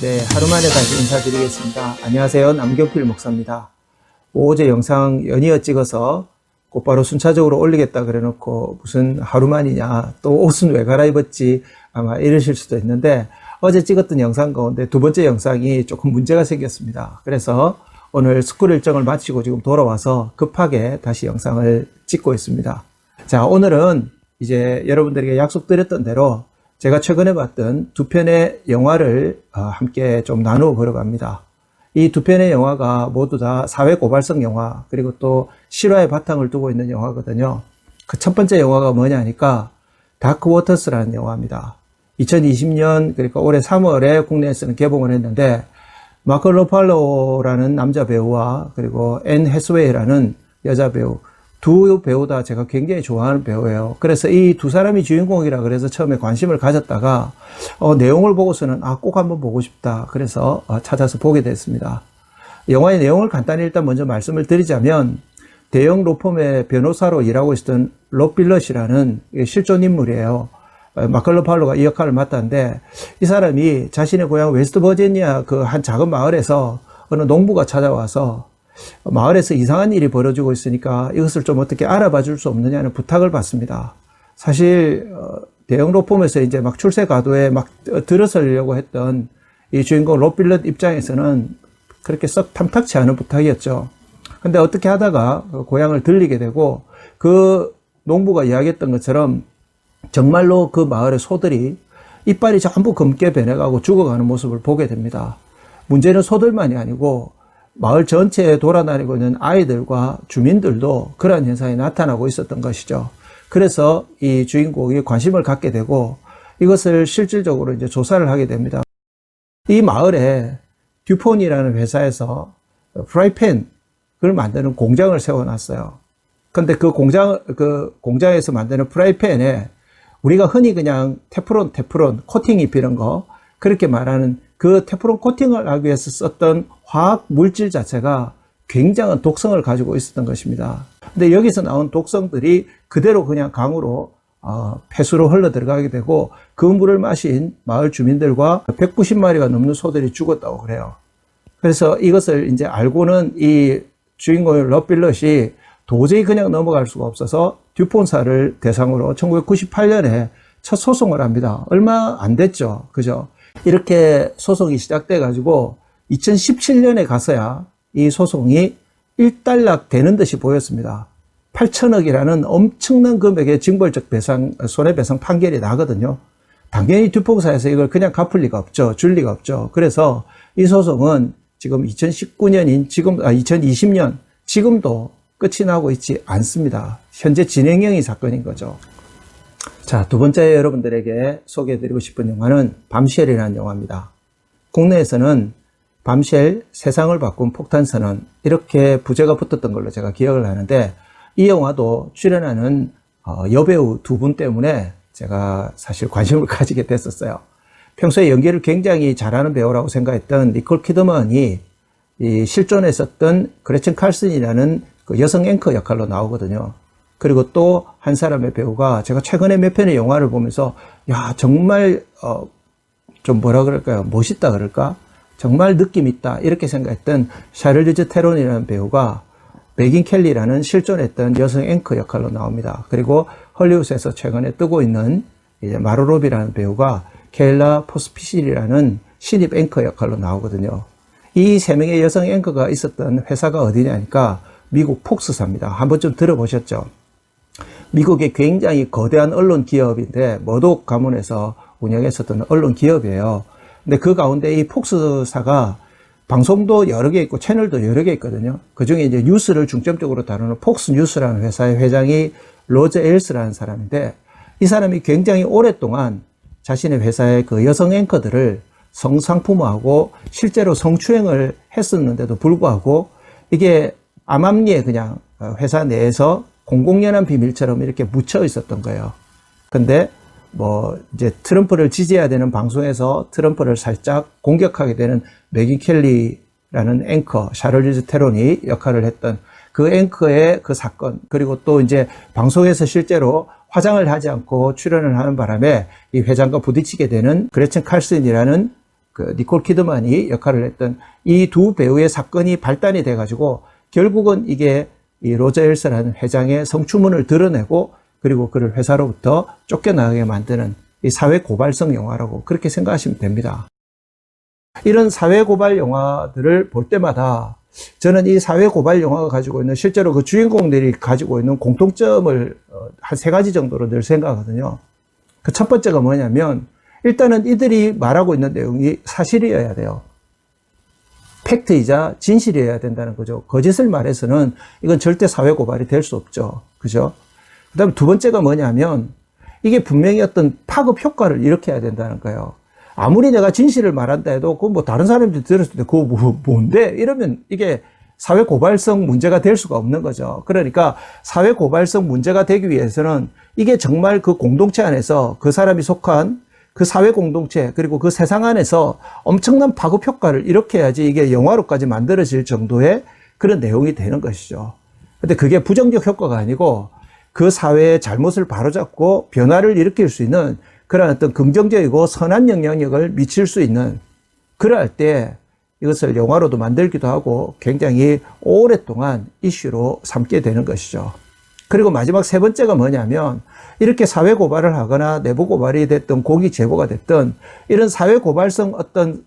네, 하루 만에 다시 인사드리겠습니다. 안녕하세요. 남경필 목사입니다. 어제 영상 연이어 찍어서 곧바로 순차적으로 올리겠다 그래놓고 무슨 하루 만이냐, 또 옷은 왜 갈아입었지, 아마 이러실 수도 있는데, 어제 찍었던 영상 가운데 두 번째 영상이 조금 문제가 생겼습니다. 그래서 오늘 스쿨 일정을 마치고 지금 돌아와서 급하게 다시 영상을 찍고 있습니다. 자, 오늘은 이제 여러분들에게 약속드렸던 대로 제가 최근에 봤던 두 편의 영화를 함께 좀 나누어 보려고 합니다. 이 두 편의 영화가 모두 다 사회 고발성 영화, 그리고 또 실화의 바탕을 두고 있는 영화거든요. 그 첫 번째 영화가 뭐냐니까 다크 워터스라는 영화입니다. 2020년, 그러니까 올해 3월에 국내에서는 개봉을 했는데, 마크 러팔로라는 남자 배우와 그리고 앤 해스웨이라는 여자 배우, 두 배우 다 제가 굉장히 좋아하는 배우예요. 그래서 이 두 사람이 주인공이라 그래서 처음에 관심을 가졌다가 내용을 보고서는 꼭 한번 보고 싶다. 그래서 찾아서 보게 됐습니다. 영화의 내용을 간단히 일단 먼저 말씀을 드리자면, 대형 로펌의 변호사로 일하고 있었던 롭 빌럿이라는 실존 인물이에요. 마크 러팔로가 이 역할을 맡았는데, 이 사람이 자신의 고향 웨스트버지니아 그 한 작은 마을에서 어느 농부가 찾아와서 마을에서 이상한 일이 벌어지고 있으니까 이것을 좀 어떻게 알아봐 줄 수 없느냐는 부탁을 받습니다. 사실 대형 로펌에서 이제 막 출세 가도에 막 들어서려고 했던 이 주인공 롭 빌럿 입장에서는 그렇게 썩 탐탁치 않은 부탁이었죠. 근데 어떻게 하다가 고향을 들리게 되고, 그 농부가 이야기했던 것처럼 정말로 그 마을의 소들이 이빨이 전부 검게 변해가고 죽어가는 모습을 보게 됩니다. 문제는 소들만이 아니고 마을 전체에 돌아다니고 있는 아이들과 주민들도 그러한 현상이 나타나고 있었던 것이죠. 그래서 이 주인공이 관심을 갖게 되고 이것을 실질적으로 이제 조사를 하게 됩니다. 이 마을에 듀폰이라는 회사에서 프라이팬을 만드는 공장을 세워놨어요. 근데 그 공장에서 만드는 프라이팬에 우리가 흔히 그냥 테프론 코팅 입히는 거, 그렇게 말하는 그 테프론 코팅을 하기 위해서 썼던 화학 물질 자체가 굉장한 독성을 가지고 있었던 것입니다. 근데 여기서 나온 독성들이 그대로 그냥 강으로 폐수로 흘러 들어가게 되고, 그 물을 마신 마을 주민들과 190마리가 넘는 소들이 죽었다고 그래요. 그래서 이것을 이제 알고는 이 주인공의 롭 빌럿이 도저히 그냥 넘어갈 수가 없어서 듀폰사를 대상으로 1998년에 첫 소송을 합니다. 얼마 안 됐죠. 그죠? 이렇게 소송이 시작돼 가지고 2017년에 가서야 이 소송이 일단락 되는 듯이 보였습니다. 8천억이라는 엄청난 금액의 징벌적 배상, 손해배상 판결이 나거든요. 당연히 듀폰사에서 이걸 그냥 갚을 리가 없죠. 줄 리가 없죠. 그래서 이 소송은 지금 2019년인 지금, 2020년, 지금도 끝이 나고 있지 않습니다. 현재 진행형의 사건인 거죠. 자, 두 번째 여러분들에게 소개해드리고 싶은 영화는 밤쉘이라는 영화입니다. 국내에서는 밤쉘, 세상을 바꾼 폭탄선언, 이렇게 부제가 붙었던 걸로 제가 기억을 하는데, 이 영화도 출연하는 여배우 두 분 때문에 제가 사실 관심을 가지게 됐었어요. 평소에 연기를 굉장히 잘하는 배우라고 생각했던 니콜 키드먼이 이 실존에 있었던 그레첸 칼슨이라는 그 여성 앵커 역할로 나오거든요. 그리고 또 한 사람의 배우가 제가 최근에 몇 편의 영화를 보면서 야, 정말 좀 뭐라 그럴까요? 멋있다 그럴까? 정말 느낌 있다 이렇게 생각했던 샤를리즈 테론이라는 배우가 메긴 켈리라는 실존했던 여성 앵커 역할로 나옵니다. 그리고 헐리우드에서 최근에 뜨고 있는 이제 마르 로비라는 배우가 케일라 포스피실이라는 신입 앵커 역할로 나오거든요. 이 세 명의 여성 앵커가 있었던 회사가 어디냐니까 미국 폭스사입니다. 한 번쯤 들어보셨죠? 미국의 굉장히 거대한 언론 기업인데, 머독 가문에서 운영했었던 언론 기업이에요. 근데 그 가운데 이 폭스사가 방송도 여러 개 있고 채널도 여러 개 있거든요. 그 중에 이제 뉴스를 중점적으로 다루는 폭스 뉴스라는 회사의 회장이 로저 에일스라는 사람인데, 이 사람이 굉장히 오랫동안 자신의 회사의 그 여성 앵커들을 성상품화하고 실제로 성추행을 했었는데도 불구하고 이게 암암리에 그냥 회사 내에서 공공연한 비밀처럼 이렇게 묻혀 있었던 거예요. 근데 뭐 이제 트럼프를 지지해야 되는 방송에서 트럼프를 살짝 공격하게 되는 메긴 켈리라는 앵커, 샤를리즈 테론이 역할을 했던 그 앵커의 그 사건, 그리고 또 이제 방송에서 실제로 화장을 하지 않고 출연을 하는 바람에 이 회장과 부딪히게 되는 그레첸 칼슨이라는 그 니콜 키드만이 역할을 했던 이 두 배우의 사건이 발단이 돼가지고 결국은 이게 이 로저 엘스라는 회장의 성추문을 드러내고 그리고 그를 회사로부터 쫓겨나게 만드는 이 사회 고발성 영화라고 그렇게 생각하시면 됩니다. 이런 사회 고발 영화들을 볼 때마다 저는 이 사회 고발 영화가 가지고 있는 실제로 그 주인공들이 가지고 있는 공통점을 한 세 가지 정도로 늘 생각하거든요. 그 첫 번째가 뭐냐면 일단은 이들이 말하고 있는 내용이 사실이어야 돼요. 팩트이자 진실이어야 된다는 거죠. 거짓을 말해서는 이건 절대 사회 고발이 될 수 없죠. 그죠? 그 다음 두 번째가 뭐냐면 이게 분명히 어떤 파급 효과를 일으켜야 된다는 거예요. 아무리 내가 진실을 말한다 해도 그거 뭐 다른 사람들이 들었을 때 그거 뭔데? 이러면 이게 사회 고발성 문제가 될 수가 없는 거죠. 그러니까 사회 고발성 문제가 되기 위해서는 이게 정말 그 공동체 안에서 그 사람이 속한 그 사회 공동체 그리고 그 세상 안에서 엄청난 파급 효과를 일으켜야지 이게 영화로까지 만들어질 정도의 그런 내용이 되는 것이죠. 근데 그게 부정적 효과가 아니고 그 사회의 잘못을 바로잡고 변화를 일으킬 수 있는 그런 어떤 긍정적이고 선한 영향력을 미칠 수 있는 그럴 때 이것을 영화로도 만들기도 하고 굉장히 오랫동안 이슈로 삼게 되는 것이죠. 그리고 마지막 세 번째가 뭐냐면 이렇게 사회 고발을 하거나 내부 고발이 됐든 공익 제보가 됐든 이런 사회 고발성 어떤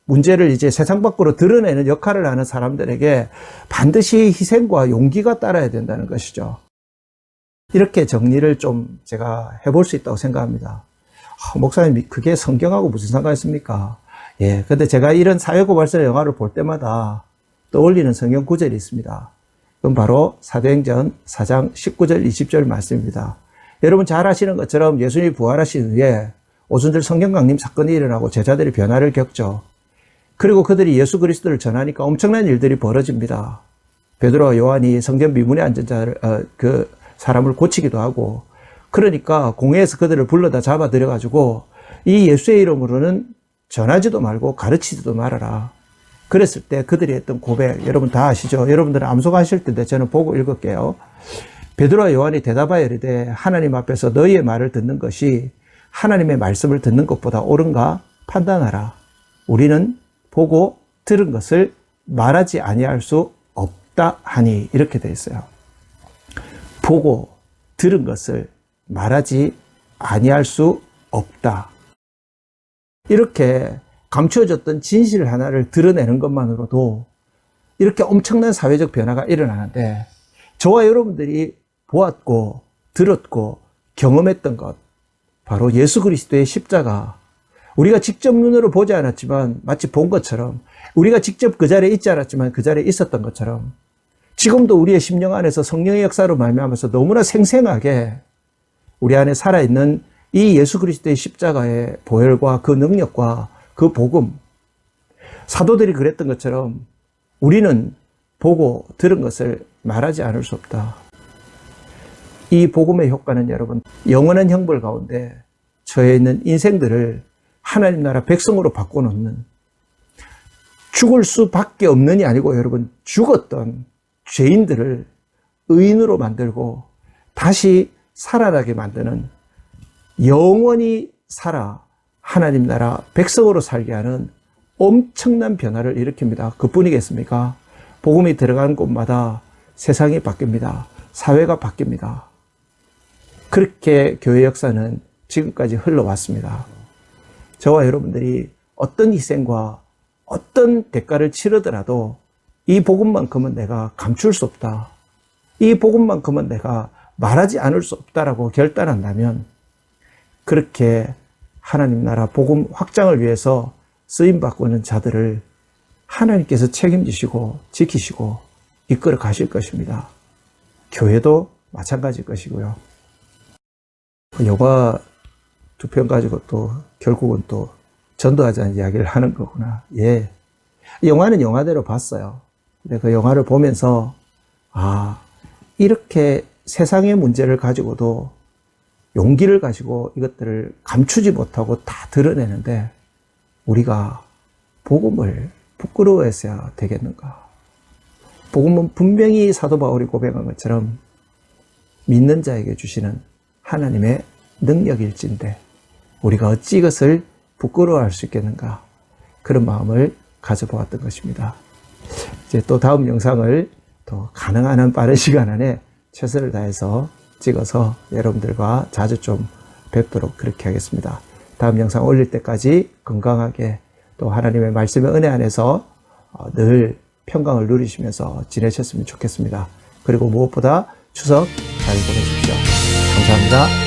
문제를 이제 세상 밖으로 드러내는 역할을 하는 사람들에게 반드시 희생과 용기가 따라야 된다는 것이죠. 이렇게 정리를 좀 제가 해볼 수 있다고 생각합니다. 목사님, 그게 성경하고 무슨 상관이 있습니까? 예, 근데 제가 이런 사회고발성 영화를 볼 때마다 떠올리는 성경 구절이 있습니다. 그건 바로 사도행전 4장 19절 20절 말씀입니다. 여러분 잘 아시는 것처럼 예수님이 부활하신 후에 오순절 성경 강림 사건이 일어나고 제자들이 변화를 겪죠. 그리고 그들이 예수 그리스도를 전하니까 엄청난 일들이 벌어집니다. 베드로와 요한이 성전 미문에 앉은 자를 그 사람을 고치기도 하고, 그러니까 공회에서 그들을 불러다 잡아들여가지고 이 예수의 이름으로는 전하지도 말고 가르치지도 말아라. 그랬을 때 그들이 했던 고백, 여러분 다 아시죠? 여러분들은 암송하실 텐데 저는 보고 읽을게요. 베드로와 요한이 대답하여 이르되 하나님 앞에서 너희의 말을 듣는 것이 하나님의 말씀을 듣는 것보다 옳은가 판단하라. 우리는 보고 들은 것을 말하지 아니할 수 없다 하니, 이렇게 되어 있어요. 보고 들은 것을 말하지 아니할 수 없다. 이렇게 감추어졌던 진실 하나를 드러내는 것만으로도 이렇게 엄청난 사회적 변화가 일어나는데, 저와 여러분들이 보았고 들었고 경험했던 것, 바로 예수 그리스도의 십자가, 우리가 직접 눈으로 보지 않았지만 마치 본 것처럼, 우리가 직접 그 자리에 있지 않았지만 그 자리에 있었던 것처럼, 지금도 우리의 심령 안에서 성령의 역사로 말미암아서 너무나 생생하게 우리 안에 살아있는 이 예수 그리스도의 십자가의 보혈과 그 능력과 그 복음, 사도들이 그랬던 것처럼 우리는 보고 들은 것을 말하지 않을 수 없다. 이 복음의 효과는 여러분, 영원한 형벌 가운데 처해 있는 인생들을 하나님 나라 백성으로 바꿔놓는, 죽을 수밖에 없는이 아니고 여러분, 죽었던 죄인들을 의인으로 만들고 다시 살아나게 만드는, 영원히 살아 하나님 나라 백성으로 살게 하는 엄청난 변화를 일으킵니다. 그뿐이겠습니까? 복음이 들어간 곳마다 세상이 바뀝니다. 사회가 바뀝니다. 그렇게 교회 역사는 지금까지 흘러왔습니다. 저와 여러분들이 어떤 희생과 어떤 대가를 치르더라도 이 복음만큼은 내가 감출 수 없다, 이 복음만큼은 내가 말하지 않을 수 없다라고 결단한다면, 그렇게 하나님 나라 복음 확장을 위해서 쓰임받고 있는 자들을 하나님께서 책임지시고 지키시고 이끌어 가실 것입니다. 교회도 마찬가지일 것이고요. 영화 두 편 가지고 또 결국은 또 전도하자는 이야기를 하는 거구나. 예. 영화는 영화대로 봤어요. 근데 그 영화를 보면서, 이렇게 세상의 문제를 가지고도 용기를 가지고 이것들을 감추지 못하고 다 드러내는데 우리가 복음을 부끄러워해서야 되겠는가? 복음은 분명히 사도 바울이 고백한 것처럼 믿는 자에게 주시는 하나님의 능력일진데 우리가 어찌 이것을 부끄러워할 수 있겠는가? 그런 마음을 가져보았던 것입니다. 이제 또 다음 영상을 또 가능한 한 빠른 시간 안에 최선을 다해서 찍어서 여러분들과 자주 좀 뵙도록 그렇게 하겠습니다. 다음 영상 올릴 때까지 건강하게 또 하나님의 말씀의 은혜 안에서 늘 평강을 누리시면서 지내셨으면 좋겠습니다. 그리고 무엇보다 추석 잘 보내십시오. 감사합니다.